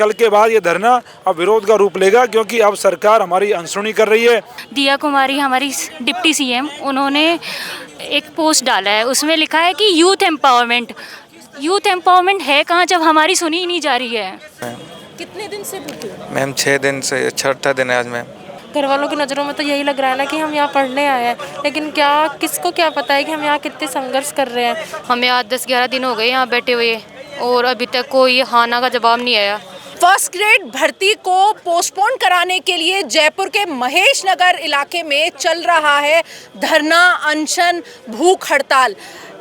कल के बाद ये धरना अब विरोध का रूप लेगा, क्योंकि अब सरकार हमारी अनसुनी कर रही है। दिया कुमारी हमारी डिप्टी सीएम, उन्होंने एक पोस्ट डाला है, उसमें लिखा है कि यूथ एम्पावरमेंट है कहाँ जब हमारी सुनी ही नहीं जा रही है। कितने दिन से भूखे हो? मैम 6 दिन से, छठा दिन है आज मैम। घर वालों की नज़रों में तो यही लग रहा है ना कि हम यहाँ पढ़ने आए हैं, लेकिन क्या किसको क्या पता है कि हम यहाँ कितने संघर्ष कर रहे हैं। हमें आज 10-11 दिन हो गए यहाँ बैठे हुए और अभी तक कोई हाना का जवाब नहीं आया। फर्स्ट ग्रेड भर्ती को पोस्टपोन कराने के लिए जयपुर के महेश नगर इलाके में चल रहा है धरना, अनशन, भूख हड़ताल।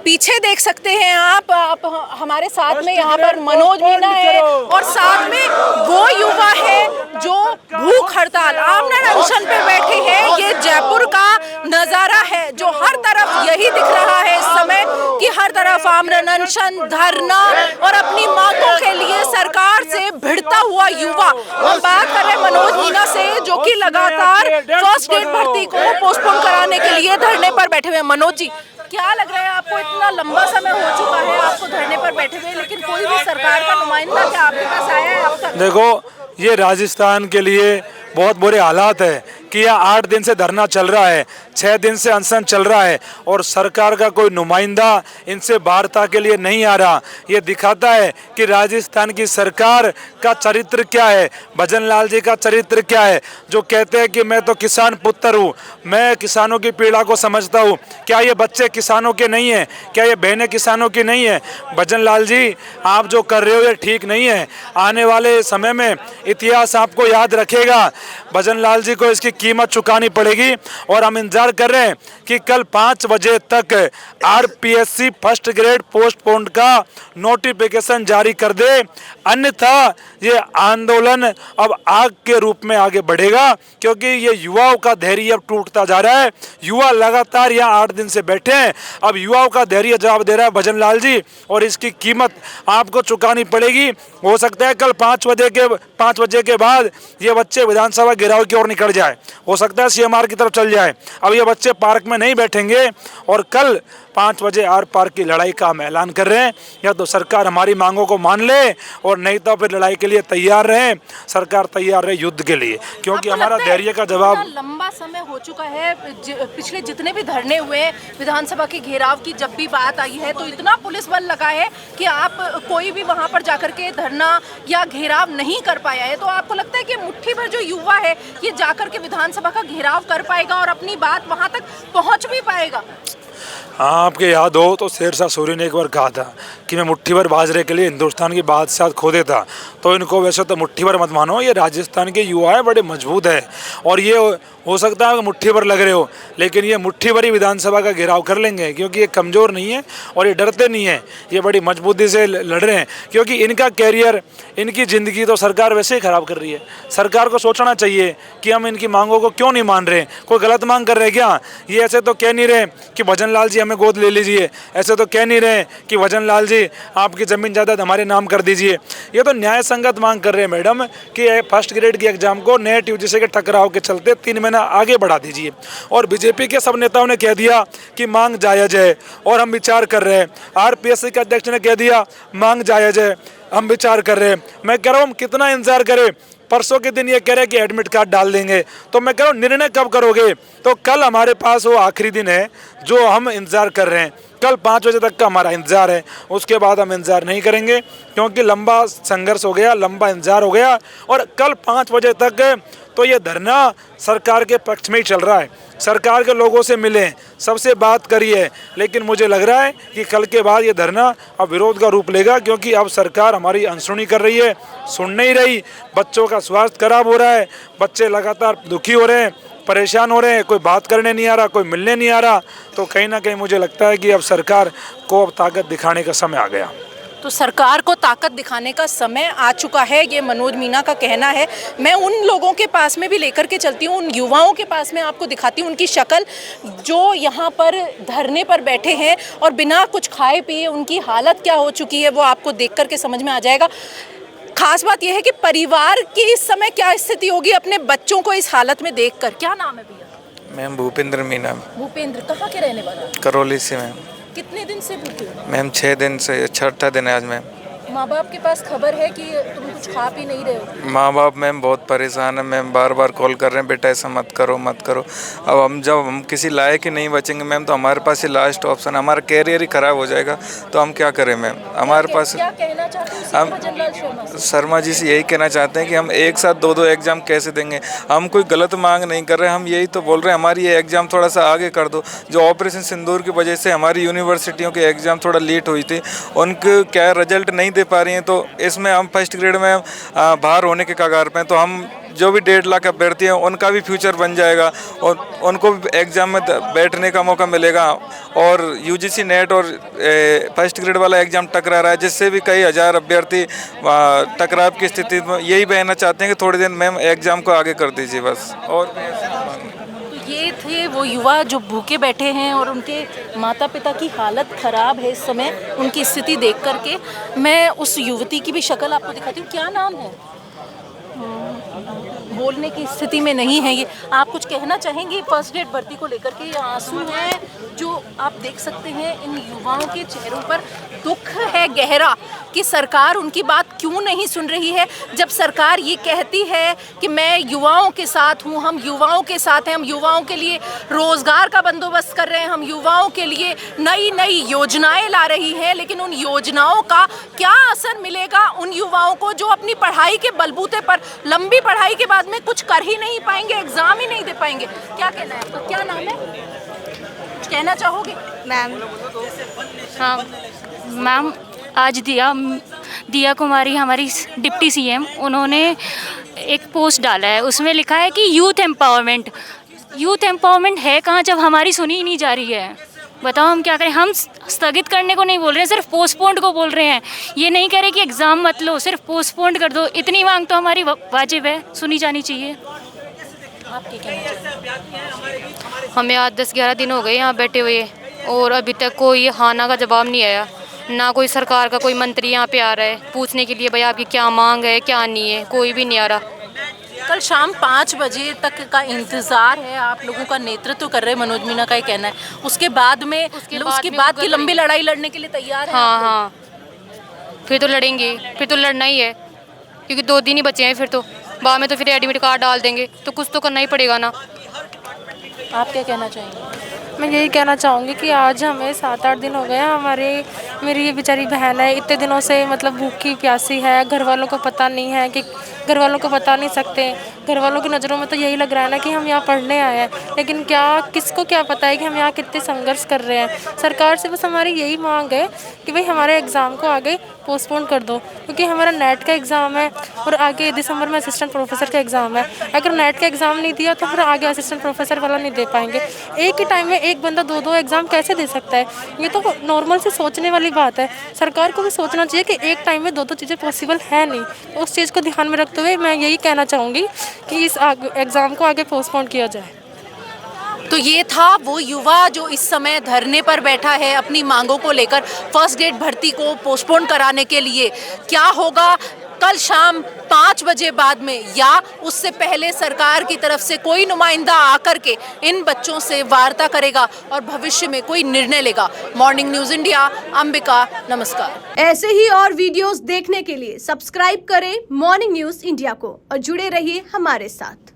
पीछे देख सकते हैं आप हमारे साथ में यहाँ पर मनोज मीना है और साथ में वो युवा है जो भूख हड़ताल आमरण अनशन पे बैठे हैं। ये जयपुर का नज़ारा है जो हर तरफ यही दिख रहा है इस समय कि हर तरफ आमरण अनशन, धरना और अपनी मांगों के लिए सरकार से भिड़ता हुआ युवा। हम बात कर रहे हैं मनोज मीना से जो कि लगातार फर्स्ट ग्रेड भर्ती को पोस्टपोन कराने के लिए धरने पर बैठे हुए हैं। मनोज जी, क्या लग रहा है आपको? इतना लंबा समय हो चुका है आपको धरने पर बैठे हुए, लेकिन कोई भी सरकार का नुमाइंदा क्या आपके पास आया है अब तक? देखो, ये राजस्थान के लिए बहुत बुरे हालात है कि यह 8 दिन से धरना चल रहा है, 6 दिन से अनशन चल रहा है और सरकार का कोई नुमाइंदा इनसे वार्ता के लिए नहीं आ रहा। ये दिखाता है कि राजस्थान की सरकार का चरित्र क्या है, भजन लाल जी का चरित्र क्या है, जो कहते हैं कि मैं तो किसान पुत्र हूँ, मैं किसानों की पीड़ा को समझता हूँ। क्या ये बच्चे किसानों के नहीं हैं? क्या ये बहनें किसानों की नहीं हैं? भजन लाल जी, आप जो कर रहे हो ये ठीक नहीं है। आने वाले समय में इतिहास आपको याद रखेगा। भजन लाल जी को इसकी कीमत चुकानी पड़ेगी और हम इंतजार कर रहे हैं कि कल 5 बजे तक आरपीएससी फर्स्ट ग्रेड पोस्टपोन का नोटिफिकेशन जारी कर दे, अन्यथा ये आंदोलन अब आग के रूप में आगे बढ़ेगा, क्योंकि ये युवाओं का धैर्य अब टूटता जा रहा है। युवा लगातार यहाँ 8 दिन से बैठे हैं, अब युवाओं का धैर्य जवाब दे रहा है भजन लाल जी, और इसकी कीमत आपको चुकानी पड़ेगी। हो सकता है कल 5 बजे के बाद ये बच्चे विधानसभा घेराव की ओर निकल जाए, हो सकता है सीएमआर की तरफ चल जाए। अब ये बच्चे पार्क में नहीं बैठेंगे और कल 5 बजे आर पार की लड़ाई का हम ऐलान कर रहे हैं। या तो सरकार हमारी मांगों को मान ले और नहीं तो फिर लड़ाई के लिए तैयार रहे, सरकार तैयार रहे युद्ध के लिए, क्योंकि हमारा धैर्य का जवाब। लंबा समय हो चुका है, पिछले जितने भी धरने हुए विधानसभा के घेराव की जब भी बात आई है तो इतना पुलिस बल लगा है कि आप कोई भी वहां पर जाकर के धरना या घेराव नहीं कर पाया है। तो आपको लगता है कि मुट्ठी भर जो युवा है ये जाकर के विधानसभा का घेराव कर पाएगा और अपनी बात वहां तक पहुंच भी पाएगा? हाँ, आपके याद हो तो शेरशाह सूरी ने एक बार कहा था कि मैं मुट्ठी भर बाजरे के लिए हिंदुस्तान की बादशाह खो देता। तो इनको वैसे तो मुट्ठी भर मत मानो, ये राजस्थान के युवा है, बड़े मजबूत है और ये हो सकता है कि मुट्ठी भर लग रहे हो, लेकिन ये मुट्ठी भर ही विधानसभा का घेराव कर लेंगे, क्योंकि ये कमज़ोर नहीं है और ये डरते नहीं हैं। ये बड़ी मजबूती से लड़ रहे हैं, क्योंकि इनका कैरियर, इनकी ज़िंदगी तो सरकार वैसे ही ख़राब कर रही है। सरकार को सोचना चाहिए कि हम इनकी मांगों को क्यों नहीं मान रहे, कोई गलत मांग कर रहे हैं क्या? ये ऐसे तो कह नहीं रहे कि भजन लाल जी हमें गोद ले लीजिए, ऐसे तो कह नहीं रहे कि भजन लाल जी आपकी ज़मीन जायदाद हमारे नाम कर दीजिए। ये तो न्याय संगत मांग कर रहे हैं मैडम कि फर्स्ट ग्रेड की एग्जाम को नेट यूजीसी के टकराव के चलते 3 महीना आगे बढ़ा दीजिए। और बीजेपी के सब नेताओं ने कह दिया कि मांग जायज़ है और हम विचार कर रहे हैं। आरपीएससी के अध्यक्ष ने कह दिया मांग जायज़ है, हम विचार कर रहे हैं। मैं कह रहा हूँ हम कितना इंतजार करें? परसों के दिन ये कह रहे हैं कि एडमिट कार्ड डाल देंगे, तो मैं कह रहा हूँ निर्णय कब करोगे? तो कल हमारे पास वो आखिरी दिन है जो हम इंतज़ार कर रहे हैं। कल 5 बजे तक का हमारा इंतज़ार है, उसके बाद हम इंतज़ार नहीं करेंगे, क्योंकि लंबा संघर्ष हो गया, लंबा इंतज़ार हो गया। और कल 5 बजे तक तो ये धरना सरकार के पक्ष में ही चल रहा है। सरकार के लोगों से मिलें, सबसे बात करिए, लेकिन मुझे लग रहा है कि कल के बाद ये धरना अब विरोध का रूप लेगा, क्योंकि अब सरकार हमारी अनसुनी कर रही है, सुन नहीं रही। बच्चों का स्वास्थ्य खराब हो रहा है, बच्चे लगातार दुखी हो रहे हैं, परेशान हो रहे हैं, कोई बात करने नहीं आ रहा, कोई मिलने नहीं आ रहा। तो कहीं ना कहीं मुझे लगता है कि अब सरकार को अब ताकत दिखाने का समय आ गया। तो सरकार को ताकत दिखाने का समय आ चुका है, ये मनोज मीना का कहना है। मैं उन लोगों के पास में भी लेकर के चलती हूँ, उन युवाओं के पास में आपको दिखाती हूँ उनकी शक्ल, जो यहाँ पर धरने पर बैठे हैं और बिना कुछ खाए पिए उनकी हालत क्या हो चुकी है वो आपको देख करके समझ में आ जाएगा। खास बात यह है कि परिवार की इस समय क्या स्थिति होगी अपने बच्चों को इस हालत में देखकर। क्या नाम है भैया? मैम भूपेंद्र मीना। भूपेंद्र, कहाँ के रहने वाले? करौली से मैम। कितने दिन से भूखे हो? मैम 6 दिन से, छठा दिन है आज मैम। माँ बाप के पास खबर है कि तुम कुछ खा पी नहीं रहे हो? माँ बाप मैम बहुत परेशान है मैम, बार बार कॉल कर रहे हैं बेटा ऐसा मत करो मत करो। अब हम किसी लायक ही नहीं बचेंगे मैम, तो हमारे पास ये लास्ट ऑप्शन, हमारा कैरियर ही ख़राब हो जाएगा, तो हम क्या करें मैम। हमारे पास क्या कहना चाहते हो हम जनरल शर्मा से? शर्मा जी से यही कहना चाहते हैं कि हम एक साथ दो एग्ज़ाम कैसे देंगे। हम कोई गलत मांग नहीं कर रहे, हम यही तो बोल रहे हैं हमारी ये एग्ज़ाम थोड़ा सा आगे कर दो। जो ऑपरेशन सिंदूर की वजह से हमारी यूनिवर्सिटियों के एग्ज़ाम थोड़ा लेट हुई थी, उनके क्या रिजल्ट नहीं दे पा रही हैं, तो इसमें हम फर्स्ट ग्रेड में बाहर होने के कगार पे हैं। तो हम जो भी 1.5 लाख अभ्यर्थी हैं उनका भी फ्यूचर बन जाएगा और उनको भी एग्ज़ाम में बैठने का मौका मिलेगा। और यूजीसी नेट और फर्स्ट ग्रेड वाला एग्ज़ाम टकरा रहा है, जिससे भी कई हज़ार अभ्यर्थी टकराव की स्थिति में यही कहना चाहते हैं कि थोड़े दिन मैम एग्ज़ाम को आगे कर दीजिए बस। और ये थे वो युवा जो भूखे बैठे हैं और उनके माता पिता की हालत ख़राब है इस समय, उनकी स्थिति देख करके। मैं उस युवती की भी शक्ल आपको दिखाती हूँ। क्या नाम है? बोलने की स्थिति में नहीं है ये। आप कुछ कहना चाहेंगे फर्स्ट ग्रेड भर्ती को लेकर के? ये आंसू हैं जो आप देख सकते हैं इन युवाओं के चेहरों पर। दुख है गहरा कि सरकार उनकी बात क्यों नहीं सुन रही है। जब सरकार ये कहती है कि मैं युवाओं के साथ हूँ, हम युवाओं के साथ हैं, हम युवाओं के लिए रोज़गार का बंदोबस्त कर रहे हैं, हम युवाओं के लिए नई नई योजनाएं ला रही हैं, लेकिन उन योजनाओं का क्या असर मिलेगा उन युवाओं को जो अपनी पढ़ाई के बलबूते पर लंबी पढ़ाई के बाद में कुछ कर ही नहीं पाएंगे, एग्ज़ाम ही नहीं दे पाएंगे। क्या कहना है आपका? क्या नाम है? कुछ कहना चाहोगे मैम? हाँ मैम, आज दिया कुमारी हमारी डिप्टी सीएम, उन्होंने एक पोस्ट डाला है, उसमें लिखा है कि यूथ एम्पावरमेंट है कहाँ जब हमारी सुनी ही नहीं जा रही है। बताओ हम क्या करें? हम स्थगित करने को नहीं बोल रहे हैं, सिर्फ पोस्टपोन्ड को बोल रहे हैं। ये नहीं कह रहे कि एग्ज़ाम मत लो, सिर्फ पोस्टपोन्ड कर दो। इतनी मांग तो हमारी वाजिब है, सुनी जानी चाहिए। आप क्या कहना चाहिए? हमें आज 10-11 दिन हो गए यहाँ बैठे हुए और अभी तक कोई हाना का जवाब नहीं आया। ना कोई सरकार का कोई मंत्री यहाँ पे आ रहा है पूछने के लिए भाई आपकी क्या मांग है क्या नहीं है, कोई भी नहीं आ रहा। कल शाम 5 बजे तक का इंतज़ार है, आप लोगों का नेतृत्व कर रहे हैं, मनोज मीना का ये कहना है। उसके बाद की लंबी लड़ाई लड़ने के लिए तैयार है? हाँ, फिर तो लड़ेंगे, फिर तो लड़ना ही है क्योंकि 2 दिन ही बचे हैं, फिर तो बाद में तो फिर एडमिट कार्ड डाल देंगे, तो कुछ तो करना ही पड़ेगा ना। आप क्या कहना चाहेंगे? मैं यही कहना चाहूँगी कि आज हमें 7-8 दिन हो गए हैं। मेरी ये बेचारी बहन है, इतने दिनों से मतलब भूखी प्यासी है। घर वालों को पता नहीं है कि घर वालों को बता नहीं सकते। घर वालों की नज़रों में तो यही लग रहा है ना कि हम यहाँ पढ़ने आए हैं, लेकिन किसको क्या पता है कि हम यहाँ कितने संघर्ष कर रहे हैं। सरकार से बस हमारी यही मांग है कि भाई हमारे एग्ज़ाम को आगे पोस्टपोन कर दो, क्योंकि हमारा नेट का एग्ज़ाम है और आगे दिसंबर में असिस्टेंट प्रोफेसर का एग्ज़ाम है। अगर नेट का एग्ज़ाम नहीं दिया तो फिर आगे असिस्टेंट प्रोफेसर वाला नहीं दे पाएंगे। एक ही टाइम में एक बंदा 2 एग्ज़ाम कैसे दे सकता है? ये तो नॉर्मल से सोचने वाली बात है। सरकार को भी सोचना चाहिए कि एक टाइम में 2 चीज़ें पॉसिबल है नहीं। तो उस चीज़ को ध्यान में रखते हुए मैं यही कहना चाहूँगी कि इस एग्ज़ाम को आगे पोस्टपोन किया जाए। तो ये था वो युवा जो इस समय धरने पर बैठा है अपनी मांगों को लेकर, फर्स्ट ग्रेड भर्ती को पोस्टपोन कराने के लिए। क्या होगा कल शाम 5 बजे बाद में या उससे पहले सरकार की तरफ से कोई नुमाइंदा आकर के इन बच्चों से वार्ता करेगा और भविष्य में कोई निर्णय लेगा। मॉर्निंग न्यूज़ इंडिया, अंबिका, नमस्कार। ऐसे ही और वीडियोस देखने के लिए सब्सक्राइब करें मॉर्निंग न्यूज़ इंडिया को और जुड़े रहिए हमारे साथ।